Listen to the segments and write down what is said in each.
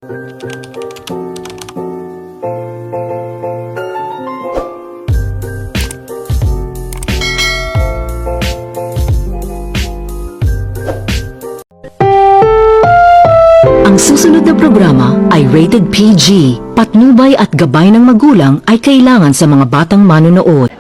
Ang susunod na programa ay rated PG. Patnubay at gabay ng magulang ay kailangan sa mga batang manonood.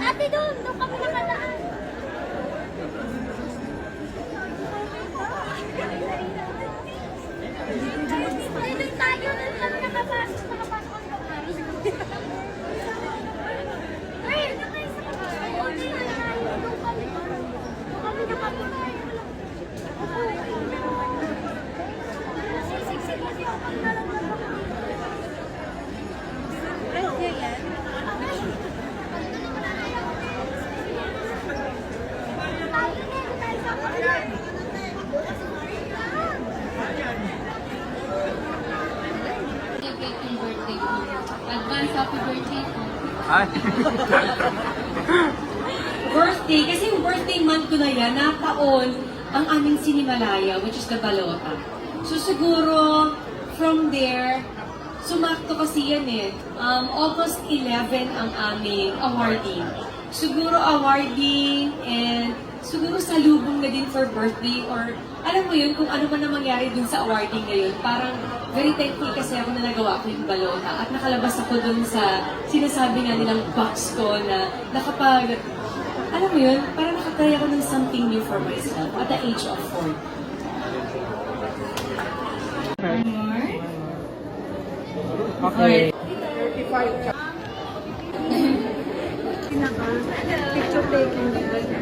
Ate, doon kami nakalaan. Doon tayo, doon kami nakapasok ang bahay. Ay, doon kami nakapasok. Siksik kasi ako pag nalaman. Ay, yan. Celebrate yung birthday ko. Advance happy birthday ko. Birthday, kasi yung birthday month ko na yan, na taon ang aming sinimalaya, which is the Balota. So siguro, from there, sumakto kasi yan eh. August 11 ang aming awarding. Siguro awarding and siguro salubong na din for birthday or alam mo yun, kung ano man na mangyari dun sa awarding ngayon. Parang very thankful kasi ako na nagawa ko yung Balota at nakalabas ako dun sa sinasabi nga nilang box ko na nakapag, alam mo yun, parang nakatry ako ng something new for myself at the age of 4. More? Okay. Picture taking.